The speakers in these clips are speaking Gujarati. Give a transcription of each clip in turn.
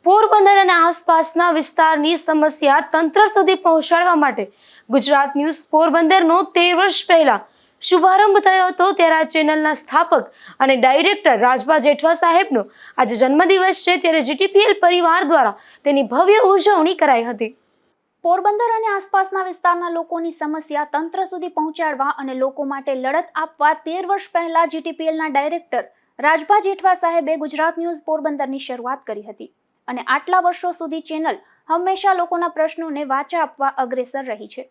પોરબંદર અને આસપાસના વિસ્તારની સમસ્યા તંત્ર સુધી પહોંચાડવા માટે ગુજરાત ન્યૂઝ પોરબંદરનો 13 વર્ષ પહેલા શુભારંભ થયો હતો। ત્યારે આ ચેનલના સ્થાપક અને ડાયરેક્ટર રાજભા જેઠવા સાહેબનો આજે જન્મદિવસ છે, ત્યારે જીટીપીએલ પરિવાર દ્વારા તેની ભવ્ય ઉજવણી કરાઈ હતી। પોરબંદર અને આસપાસના વિસ્તારના લોકોની સમસ્યા તંત્ર સુધી પહોંચાડવા અને લોકો માટે લડત આપવા 13 વર્ષ પહેલા જીટીપીએલના ડાયરેક્ટર રાજભા જેઠવા સાહેબે ગુજરાત ન્યૂઝ પોરબંદરની શરૂઆત કરી હતી અને આટલા વર્ષો સુધી ચેનલ હંમેશા લોકોના પ્રશ્નોને વાચા આપવા અગ્રેસર રહી છે।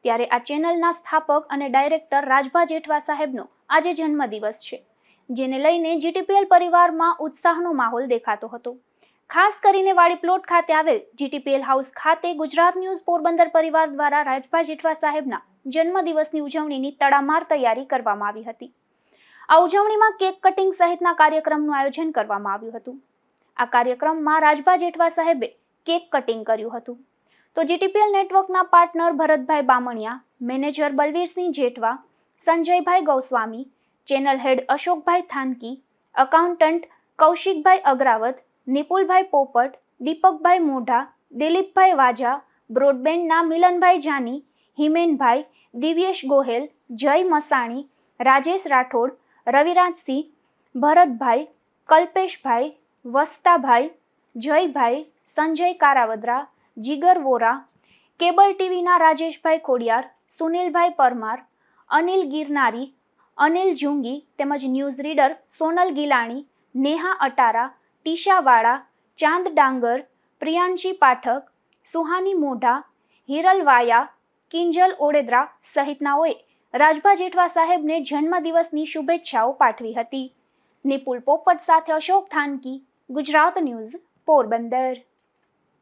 ત્યારે આ ચેનલના સ્થાપક અને ડાયરેક્ટર રાજભા જેઠવા સાહેબનો આજે જન્મદિવસ છે, જેને લઈને જીટીપીએલ પરિવારમાં ઉત્સાહનો માહોલ દેખાતો હતો। ખાસ કરીને વાડી પ્લોટ ખાતે આવેલ જીટીપીએલ હાઉસ ખાતે ગુજરાત ન્યૂઝ પોરબંદર પરિવાર દ્વારા રાજભા જેઠવા સાહેબના જન્મદિવસની ઉજવણીની તડામાર તૈયારી કરવામાં આવી હતી। આ ઉજવણીમાં કેક કટિંગ સહિતના કાર્યક્રમનું આયોજન કરવામાં આવ્યું હતું। આ કાર્યક્રમમાં રાજભા જેઠવા સાહેબે કેક કટિંગ કર્યું હતું, તો જીટીપીએલ નેટવર્કના પાર્ટનર ભરતભાઈ બામણિયા, મેનેજર બલવીરસિંહ જેઠવા, સંજયભાઈ ગૌસ્વામી, ચેનલ હેડ અશોકભાઈ થાનકી, એકાઉન્ટન્ટ કૌશિકભાઈ અગ્રાવત, નિપુલભાઈ પોપટ, દીપકભાઈ મોઢા, દિલીપભાઈ વાજા, બ્રોડબેન્ડના મિલનભાઈ જાની, હિમેનભાઈ, દિવ્યેશ ગોહેલ, જય મસાણી, રાજેશ રાઠોડ, રવિરાજસિંહ, ભરતભાઈ, કલ્પેશભાઈ, વસ્તાભાઈ, જયભાઈ, સંજય કારાવદરા, જીગર વોરા, કેબલ ટીવીના રાજેશભાઈ ખોડિયાર, સુનિલભાઈ પરમાર, અનિલ ગિરનારી, અનિલ જુંગી તેમજ ન્યૂઝ રીડર સોનલ ગિલાણી, નેહા અટારા, ટીશા વાળા, ચાંદ ડાંગર, પ્રિયાંશી પાઠક, સુહાની મોઢા, હિરલ વાયા, કિંજલ ઓડેદરા સહિતનાઓએ રાજભા જેઠવા સાહેબને જન્મદિવસની શુભેચ્છાઓ પાઠવી હતી। નિપુલ પોપટ સાથે અશોક થાનકી, ગુજરાત ન્યૂઝ પોરબંદર।